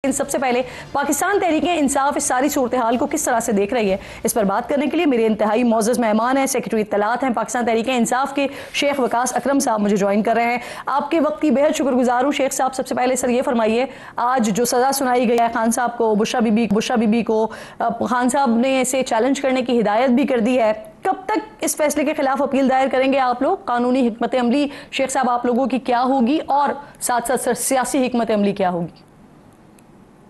सबसे पहले पाकिस्तान तहरीक-ए-इंसाफ इस सारी सूरत हाल को किस तरह से देख रही है, इस पर बात करने के लिए मेरे इंतहाई मोअज़्ज़ज़ मेहमान हैं, सेक्रेटरी इत्तलात हैं पाकिस्तान तहरीक-ए-इंसाफ के शेख वकास अकरम साहब मुझे ज्वाइन कर रहे हैं। आपके वक्त की बेहद शुक्रगुजार हूँ शेख साहब। सबसे पहले सर ये फरमाइए, आज जो सज़ा सुनाई गई है खान साहब को, बुशरा बीबी को खान साहब ने इसे चैलेंज करने की हिदायत भी कर दी है, कब तक इस फैसले के खिलाफ अपील दायर करेंगे आप लोग? कानूनी हिकमत अमली शेख साहब आप लोगों की क्या होगी और साथ साथ सियासी हिकमत अमली क्या होगी?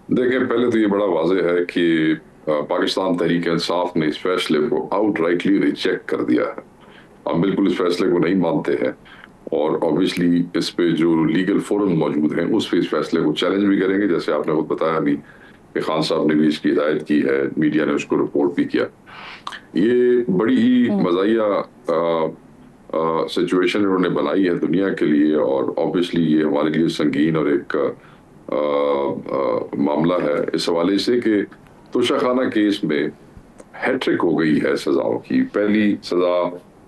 देखिए, पहले तो ये बड़ा वाज़ेह है कि पाकिस्तान तहरीक इंसाफ ने इस फैसले को आउटराइटली रिजेक्ट कर दिया है। हम बिल्कुल इस फैसले को नहीं मानते हैं और ऑब्वियसली इस पे जो लीगल फोरम मौजूद हैं उस पे इस फैसले को चैलेंज भी करेंगे। जैसे आपने खुद बताया अभी कि खान साहब ने भी इसकी हिदायत की है, मीडिया ने उसको रिपोर्ट भी किया। ये बड़ी ही मज़ाहिया सिचुएशन इन्होंने बनाई है दुनिया के लिए और ऑब्वियसली ये हमारे लिए संगीन और एक मामला है इस हवाले से कि तोशाखाना केस में हैट्रिक हो गई है सजाओं की। पहली सजा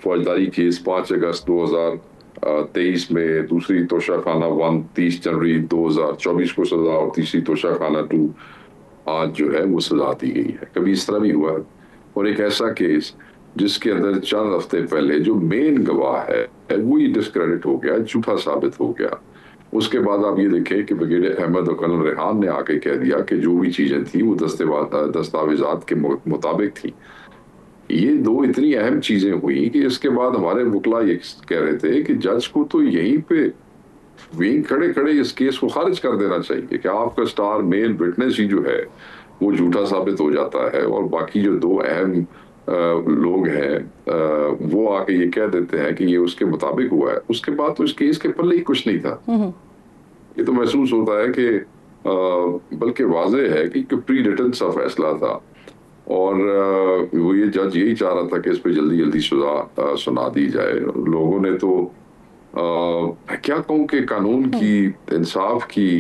फौजदारी केस 5 अगस्त 2023 में, दूसरी तोशाखाना 1 30 जनवरी 2024 को सजा और तीसरी तोशाखाना 2 आज जो है वो सजा दी गई है। कभी इस तरह भी हुआ है। और एक ऐसा केस जिसके अंदर चंद हफ्ते पहले जो मेन गवाह है वो ही डिस्क्रेडिट हो गया, झूठा साबित हो गया। उसके बाद आप ये देखें कि ब्रिगेडियर अहमद और कर्नल रेहान ने आके कह दिया कि जो भी चीजें थी वो दस्तावेजात के मुताबिक थी। ये दो इतनी अहम चीजें हुई कि इसके बाद हमारे वकला ये कह रहे थे कि जज को तो यहीं पे वहीं खड़े खड़े इस केस को खारिज कर देना चाहिए कि आपका स्टार मेन विटनेस ही जो है वो झूठा साबित हो जाता है और बाकी जो दो अहम लोग हैं वो आके ये कह देते हैं कि ये उसके मुताबिक हुआ है। उसके बाद तो इस केस के पल्ले ही कुछ नहीं था। ये तो महसूस होता है कि बल्कि वाज़ेह है कि प्री रिटन सा फैसला था और वो ये जज यही चाह रहा था कि इस पे जल्दी जल्दी सजा सुना दी जाए। लोगों ने तो क्या कहूँ कि कानून की, इंसाफ की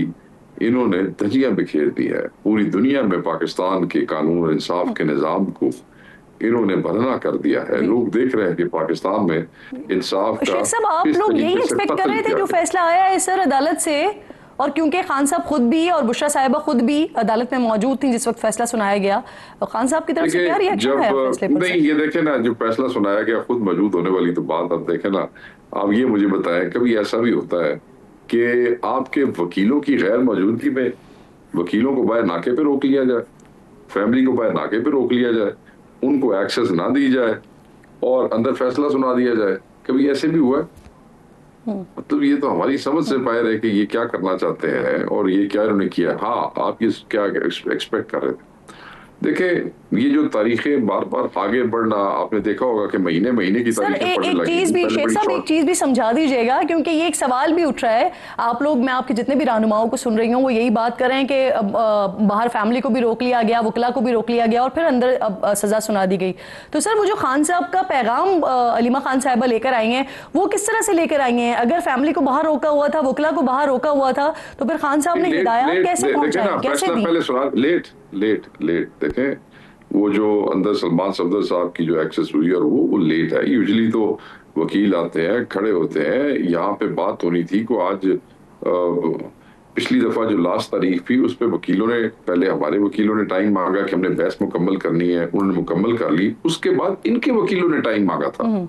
इन्होंने धज्जियां बिखेर दी है। पूरी दुनिया में पाकिस्तान के कानून और इंसाफ के निज़ाम को इन्होंने बदना कर दिया है। लोग देख रहे हैं कि पाकिस्तान में इंसाफ का शेख साहब आप लोग यही एक्सपेक्ट कर रहे थे जो फैसला आया है सर अदालत से, और क्योंकि खान साहब खुद भी और बुशरा साहिबा खुद भी अदालत में मौजूद थी जिस वक्त फैसला सुनाया गया, और खान साहब की तरफ से क्या रिएक्शन है फैसले पर? नहीं, ये देखें ना, जो फैसला सुनाया गया खुद मौजूद होने वाली तो बात आप देखें ना। आप ये मुझे बताएं, कभी ऐसा भी होता है कि आपके वकीलों की गैर मौजूदगी में वकीलों को बाहर नाके पे रोक लिया जाए, फैमिली को बाहर नाके पे रोक लिया जाए, उनको एक्सेस ना दी जाए और अंदर फैसला सुना दिया जाए? कभी ऐसे भी हुआ है? मतलब ये तो हमारी समझ से बाहर है कि ये क्या करना चाहते हैं और ये क्या इन्होंने किया। हाँ, आप ये क्या एक्सपेक्ट कर रहे थे? देखें, ये जो तारीखें बार बार आगे बढ़ना, आपने देखा होगा कि महीने महीने की तारीखें पड़ने लगी। शेख साहब एक चीज भी समझा दीजिएगा, क्योंकि ये एक सवाल भी उठ रहा है। आप लोग, मैं आपके जितने भी रहनुमाओं को सुन रही हूँ वो यही बात कर रहे हैं कि बाहर फैमिली को भी रोक लिया गया, वकला को भी रोक लिया गया और फिर अंदर सजा सुना दी गई। तो सर वो जो खान साहब का पैगाम अलीमा खान साहिबा लेकर आई हैं वो किस तरह से लेकर आई हैं? अगर फैमिली को बाहर रोका हुआ था, वकला को बाहर रोका हुआ था, तो फिर खान साहब ने हिदायत कैसे पहुंचाई, कैसे दी? लेट देखें, वो जो अंदर सलमान सफदर साहब की जो एक्सेस हुई और वो लेट है। यूजुअली तो वकील आते हैं, खड़े होते हैं, यहाँ पे बात होनी थी को आज पिछली दफा जो लास्ट तारीख थी उस पे वकीलों ने, पहले हमारे वकीलों ने टाइम मांगा कि हमने बहस मुकम्मल करनी है, उन्होंने मुकम्मल कर ली। उसके बाद इनके वकीलों ने टाइम मांगा था,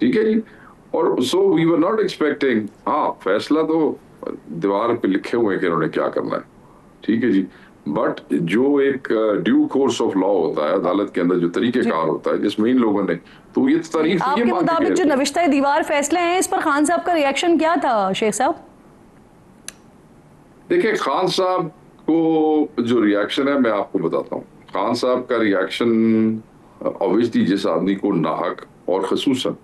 ठीक है जी। और so we were not expecting, हाँ फैसला तो दीवार पे लिखे हुए हैं कि इन्होंने क्या करना है, ठीक है जी। बट जो एक ड्यू कोर्स ऑफ लॉ होता है अदालत के अंदर, जो तरीकेकार होता है जिसमें इन लोगों ने तो ये तारीफ आपके मुताबिक जो नविश्ता दीवार फैसले हैं इस पर खान साहब का रिएक्शन क्या था शेख साहब? देखिए, खान साहब को जो रिएक्शन है मैं आपको बताता हूँ। खान साहब का रिएक्शन ऑब्वियसली जिस आदमी को नाहक और खसूसन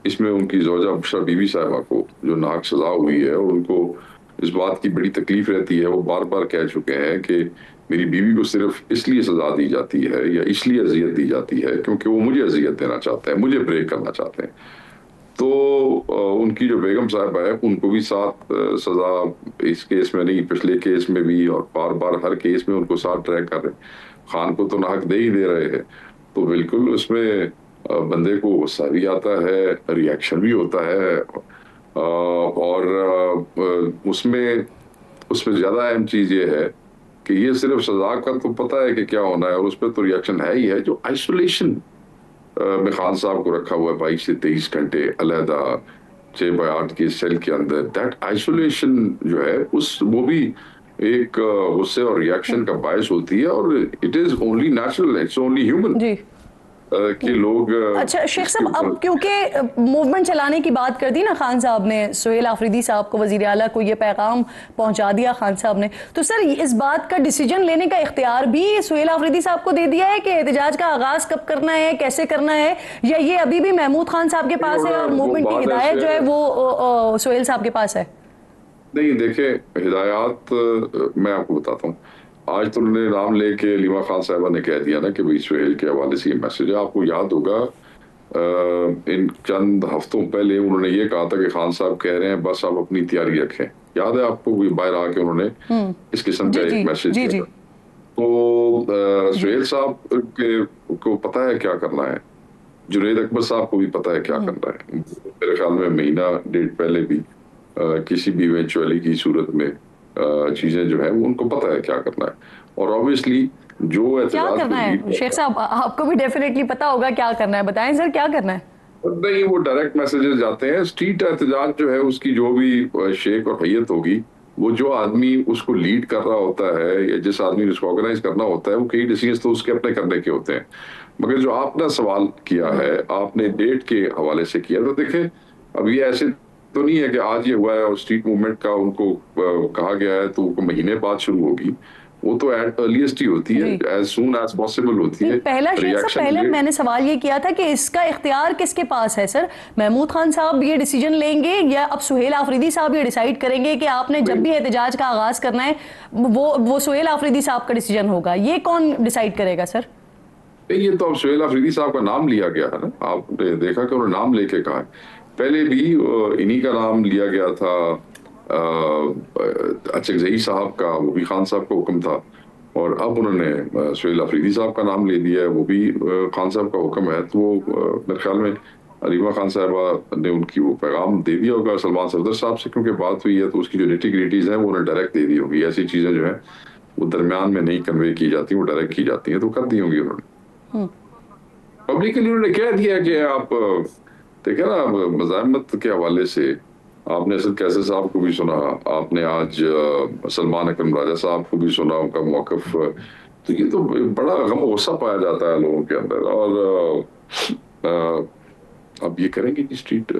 इसमें उनकी ज़ौजा बुशरा बीबी साहिबा को जो नाहक सजा हुई है और उनको इस बात की बड़ी तकलीफ रहती है, वो बार बार कह चुके हैं कि मेरी बीवी को सिर्फ इसलिए सजा दी जाती है या इसलिए अजियत दी जाती है क्योंकि वो मुझे अजियत देना चाहते हैं, मुझे ब्रेक करना चाहते हैं। तो उनकी जो बेगम साहिबा है उनको भी 7 सजा, इस केस में नहीं पिछले केस में भी, और बार बार हर केस में उनको 7 ट्रैक कर रहे हैं। खान को तो नाहक दे ही दे रहे हैं, तो बिल्कुल उसमें बंदे को गुस्सा भी आता है, रिएक्शन भी होता है और उसमें ज्यादा अहम चीज ये है कि ये सिर्फ सजा का तो पता है कि क्या होना है और उस पर तो रिएक्शन है ही है। जो आइसोलेशन में खान साहब को रखा हुआ है 22 से 23 घंटे अलहदा 6x8 के सेल के अंदर, दैट आइसोलेशन जो है उस वो भी एक गुस्से और रिएक्शन का बायस होती है और it is only natural, it's only human जी कि लोग अच्छा शेख साहब, अब क्योंकि मूवमेंट चलाने की बात कर दी ना खान साहब ने, सुहेल आफरीदी साहब को, वजीर आला को ये पैगाम पहुंचा दिया खान साहब ने, तो सर इस बात का डिसीजन लेने का इख्तियार भी सुहेल आफरीदी साहब को दे दिया है कि एहतजाज का आगाज कब करना है, कैसे करना है, या ये अभी भी महमूद खान साहब के पास है और मूवमेंट की हिदायत जो है वो सुहेल साहब के पास है? नहीं देखे, हिदायत मैं आपको बताता हूँ। आज तो उन्होंने नाम लेके लीमा खान साहबा ने कह दिया ना कि भाई सुहेल के हवाले से ये मैसेज है। आपको याद होगा इन चंद हफ्तों पहले उन्होंने ये कहा था कि खान साहब कह रहे हैं बस आप अपनी तैयारी रखें। याद है आपको, बाहर आके उन्होंने इस किस्म का एक मैसेज दिया। तो सुहेल साहब को पता है क्या करना है, जुनैद अकबर साहब को भी पता है क्या करना है। मेरे ख्याल में महीना डेढ़ पहले भी किसी भी इवेंचुअली की सूरत में चीजें जो है वो उनको पता है क्या करना है। और ऑब्वियसली जो क्या करना है शेख साहब, आपको भी डेफिनेटली पता होगा क्या करना है, बताएं सर क्या करना है? नहीं, वो डायरेक्ट मैसेजेस जाते हैं। स्ट्रीट एहतजाज जो है उसकी जो भी शेख और हैयत होगी, वो जो आदमी उसको लीड कर रहा होता है या जिस आदमी ने उसको ऑर्गेनाइज करना होता है, वो कई डिसीजन तो उसके अपने करने के होते हैं। मगर जो आपने सवाल किया है, आपने डेट के हवाले से किया, तो देखें अब ये ऐसे तो नहीं है कि आज ये हुआ है और स्ट्रीट मूवमेंट का उनको कहा गया है तो महीने बाद शुरू होगी। वो तो एट अर्लीस्ट ही होती है, एज सून एज पॉसिबल होती है। पहला शेख साहब, पहले मैंने सवाल ये किया था कि इसका इख्तियार किसके पास है सर? महमूद खान साहब ये डिसीजन लेंगे या अब सुहेल आफरीदी साहब ये डिसाइड करेंगे कि आपने जब भी एहतजाज का आगाज करना है वो सुहेल आफरीदी साहब का डिसीजन होगा? ये कौन डिसाइड करेगा सर? ये तो अब सुहेल आफरीदी साहब का नाम लिया गया है ना, आपने देखा कि उन्होंने नाम लेके कहा है। पहले भी इन्हीं का नाम लिया गया था, अचकजई साहब का, वो भी खान साहब का हुक्म था। और अब उन्होंने सुहेल आफरीदी साहब का नाम ले दिया है, वो भी खान साहब का हुक्म है। तो वो मेरे ख्याल में रीमा खान साहबा ने उनकी वो पैगाम दे दिया होगा सलमान सफदर साहब से, क्योंकि बात हुई है तो उसकी जो निटी-ग्रिटीज हैं वो उन्हें डायरेक्ट दे दी होगी। ऐसी चीजें जो है वो दरमियान में नहीं कन्वे की जाती, वो डायरेक्ट की जाती हैं, तो कर दी होंगी उन्होंने। पब्लिकली उन्होंने कह दिया कि आप देखे ना, मज़ाहमत के हवाले से आपने असद कैसर साहब को भी सुना, आपने आज सलमान अकरम राजा साहब को भी सुना, उनका मौक़िफ़। तो ये तो बड़ा गम गुस्सा पाया जाता है लोगों के अंदर। और अब ये करेंगे कि स्ट्रीट,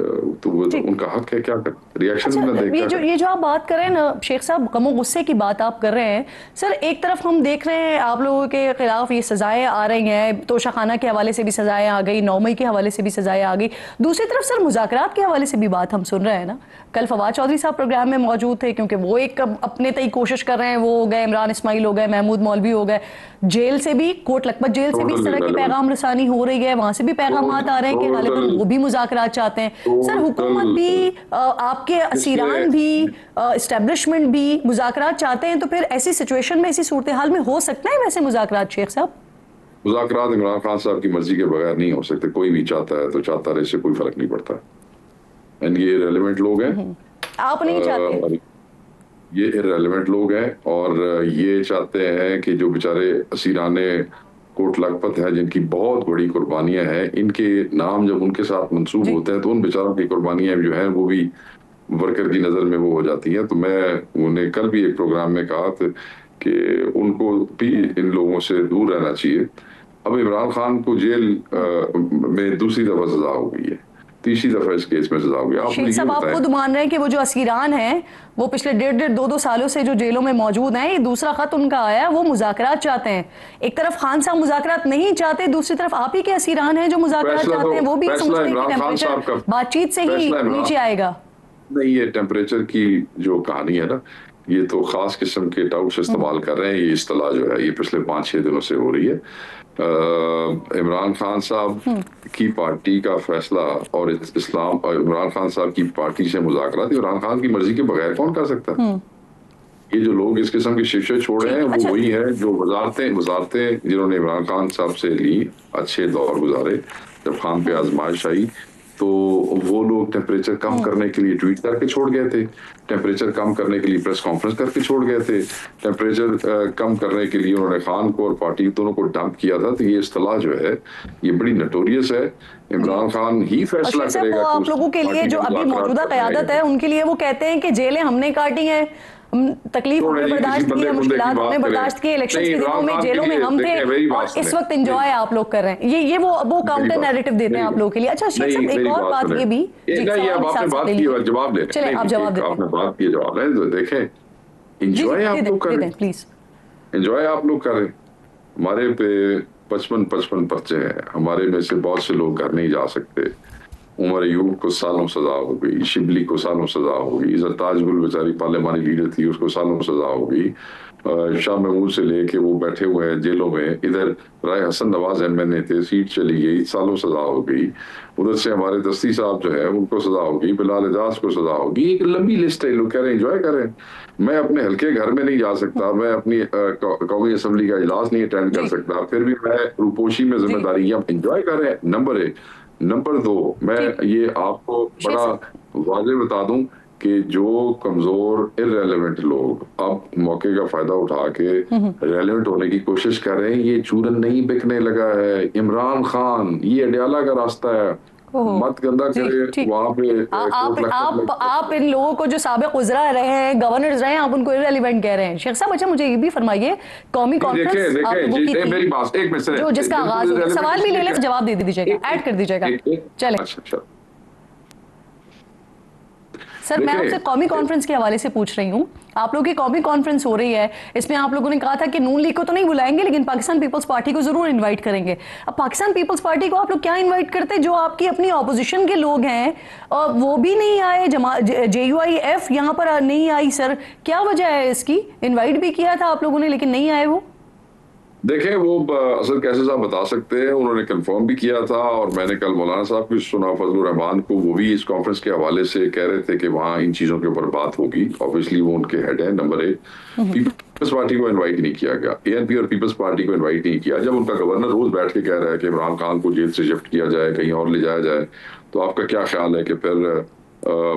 तो वो उनका हक है, क्या कर रिएक्शन में देखा। ये जो आप बात कर रहे हैं ना शेख साहब, गमो गुस्से की बात आप कर रहे हैं सर, एक तरफ हम देख रहे हैं आप लोगों के खिलाफ ये सजाएं आ रही हैं, तोशा खाना के हवाले से भी सजाएं आ गई, 9 मई के हवाले से भी सजाएं आ गई। दूसरी तरफ सर मुज़ाकरात के हवाले से भी बात हम सुन रहे हैं ना। कल फवाद चौधरी साहब प्रोग्राम में मौजूद थे, क्योंकि वो एक अपने तई कोशिश कर रहे हैं, वो हो गए, इमरान इस्माइल हो गए, महमूद मौलवी हो गए, जेल से भी, कोट लखपत जेल से भी इस तरह की पैगाम रसानी हो रही है, वहां से भी पैगाम आ रहे हैं कि गालिबन वो भी मुज़ाकरात चाहते हैं। सर हुकूमत भी, आपके असीरान भी, एस्टेब्लिशमेंट भी मुज़ाकरात चाहते हैं, तो फिर ऐसी सिचुएशन में, ऐसी सूरत हाल में हो सकता है वैसे मुज़ाकरात शेख साहब? मुज़ाकरात इमरान खान साहब की मर्जी के बगैर नहीं हो सकते। कोई भी चाहता है तो चाहता रहे, इससे कोई फर्क नहीं पड़ता। एंड ये इररिलेवेंट लोग हैं, आप नहीं चाहते? ये इररिलेवेंट लोग हैं और ये चाहते हैं कि जो बेचारे असीराने कोट लखपत है, जिनकी बहुत बड़ी कुर्बानियां हैं, इनके नाम जब उनके साथ मंसूब होते हैं तो उन बेचारों की कुर्बानियां जो हैं वो भी वर्कर की नजर में वो हो जाती हैं। तो मैं उन्हें कल भी एक प्रोग्राम में कहा था कि उनको भी इन लोगों से दूर रहना चाहिए। अब इमरान खान को जेल में दूसरी दफा सजा हो गई है, तीसरी दफा इस केस में सजा हो गया। शेख साहब आप खुद मान रहे हैं कि वो जो असीरान हैं, वो पिछले 1.5-2 सालों से जो जेलों में मौजूद हैं, ये दूसरा खत उनका आया है, वो मुज़ाकरात चाहते हैं। एक तरफ खान साहब मुज़ाकरात नहीं चाहते, दूसरी तरफ आप ही के असीरान हैं जो मुज़ाकरात चाहते हैं। वो भी समझते हैं कि टेम्परेचर बातचीत से ही नीचे आएगा। नहीं, ये टेम्परेचर की जो कहानी है ना, ये तो खास किस्म के टाउट्स इस्तेमाल कर रहे हैं। ये इस्तिलाह जो है ये पिछले 5-6 दिनों से हो रही है। इमरान खान साहब की पार्टी का फैसला और इस्लाम और इमरान खान साहब की पार्टी से मुज़ाकरात इमरान खान की मर्जी के बगैर कौन कर सकता है? ये जो लोग इस किस्म की शिक्षे छोड़ रहे हैं वो वही है जो वजारतें जिन्होंने इमरान खान साहब से ली, अच्छे दौर गुजारे, जब खान पे आजमाइश आई, तो वो लोग टेम्परेचर कम करने के लिए ट्वीट करके छोड़ गए थे, टेम्परेचर कम करने के लिए प्रेस कॉन्फ्रेंस करके छोड़ गए थे, टेम्परेचर कम करने के लिए उन्होंने खान को और पार्टी दोनों को डंप किया था। तो ये इस्तेलाह जो है ये बड़ी नटोरियस है। इमरान खान ही फैसला करेगा। आप लोगों के लिए जो अभी मौजूदा क़यादत है उनके लिए वो कहते हैं कि जेलें हमने काटी हैं, तकलीफ हमने बर्दाश्त की है, मुश्किलात हमने बर्दाश्त की, इलेक्शन के दिनों में जेलों में हम थे और इस वक्त एंजॉय आप लोग कर रहे हैं। ये वो काउंटर नैरेटिव देते हैं आप लोगों के लिए। अच्छा शेख साहब एक और बात ये भी, आपने बात की जवाब ले, चले आप जवाब दें, आपने बात की जवाब है, देखें एंजॉय आप लोग कर रहे हैं, प्लीज एंजॉय आप लोग कर रहे हैं। हमारे पे 55 पर्चे हैं, हमारे में से बहुत से लोग घर नहीं जा सकते। उमर अयूब को सालों सजा हो गई, शिबली को सालों सजा हो गई, इज़्ज़ताज गुल बेचारी पार्लियामानी लीडर थी उसको सालों सजा हो गई। शाह महमूद से लेके वो बैठे हुए हैं जेलों में, इधर राय हसन नवाज MNA थे, सीट चली गई, सालों सजा हो गई। उधर से हमारे दस्ती साहब जो है उनको सजा होगी, बिलाल एजाज को सजा होगी। एक लंबी लिस्ट है, लोग कह रहे हैं एंजॉय करें। मैं अपने हल्के घर में नहीं जा सकता, मैं अपनी कौमी असम्बली का इजलास नहीं अटेंड कर सकता, फिर भी मैं रूपोशी में जिम्मेदारी एंजॉय कर रहे हैं। नंबर 1। नंबर 2, मैं ये आपको बड़ा वाज़ेह बता दूं कि जो कमजोर इररेलेवेंट लोग अब मौके का फायदा उठा के रेलेवेंट होने की कोशिश कर रहे हैं, ये चूरन नहीं बिकने लगा है। इमरान खान ये अडयाला का रास्ता है, मत गंदा करे वहां पे। आप इन लोगों को जो साबिक उज़रा रहे हैं, गवर्नर्स रहे हैं, आप उनको इररेलेवेंट कह रहे हैं। शेख साहब अच्छा मुझे ये भी फरमाइए, कौमी कॉन्फ्रेंस मेरी बात एक मिनट जो जिसका आगाज हो, सवाल भी ले लें, जवाब दे दीजिएगा, ऐड कर दीजिएगा। चले सर, मैं आपसे कौमी कॉन्फ्रेंस के हवाले से पूछ रही हूँ। आप लोगों की कौमी कॉन्फ्रेंस हो रही है, इसमें आप लोगों ने कहा था कि नून लीग को तो नहीं बुलाएंगे लेकिन पाकिस्तान पीपल्स पार्टी को जरूर इनवाइट करेंगे। अब पाकिस्तान पीपल्स पार्टी को आप लोग क्या इनवाइट करते, जो आपकी अपनी ऑपोजिशन के लोग हैं और वो भी नहीं आए, JUIF यहाँ पर नहीं आई। सर क्या वजह है इसकी? इन्वाइट भी किया था आप लोगों ने लेकिन नहीं आए वो। देखें वो असल कैसे साहब बता सकते हैं, उन्होंने कंफर्म भी किया था और मैंने कल मौलाना साहब को सुना, फजलुर रहमान को, वो भी इस कॉन्फ्रेंस के हवाले से कह रहे थे कि वहाँ इन चीजों के ऊपर बात होगी। ऑब्वियसली वो उनके हेड है। नंबर 1, पीपल्स पार्टी को इनवाइट नहीं किया गया, ANP और पीपल्स पार्टी को इनवाइट नहीं किया। जब उनका गवर्नर रोज बैठ के कह रहा है कि इमरान खान को जेल से शिफ्ट किया जाए, कहीं और ले जाया जाए, तो आपका क्या ख्याल है कि फिर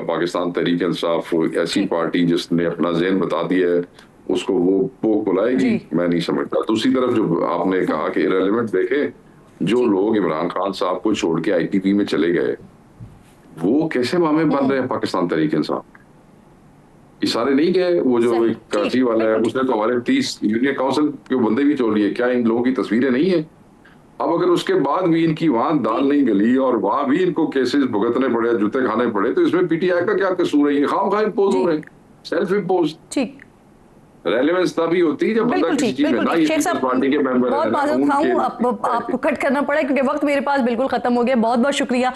पाकिस्तान तहरीक इंसाफ ऐसी पार्टी जिसने अपना ज़हन बता दिया है उसको वो बुलाएगी? मैं नहीं समझता। दूसरी तरफ जो आपने कहा कि इररिलेवेंट, देखे जो लोग इमरान खान साहब को छोड़ के ITP में चले गए वो कैसे मामे बन रहे हैं पाकिस्तान तहरीक इंसाफ। ये सारे नहीं गए, वो जो कराची वाला है उसने तो हमारे 30 यूनियन काउंसिल के बंदे भी छोड़ लिए। क्या इन लोगों की तस्वीरें नहीं है? अब अगर उसके बाद भी इनकी वहां दाल नहीं गली और वहां भी इनको केसेस भुगतने पड़े, जूते खाने पड़े, तो इसमें PTI का क्या कसूर है? ये खामखा इम्पोज हो रहे हैं, सेल्फ इम्पोज। ठीक, रेलेवेंस तभी होती है जब बंदा किसी चीज में ना, ये पार्टी के मेंबर है ना, बहुत आपको कट करना पड़ा क्योंकि वक्त मेरे पास बिल्कुल खत्म हो गया। बहुत बहुत शुक्रिया।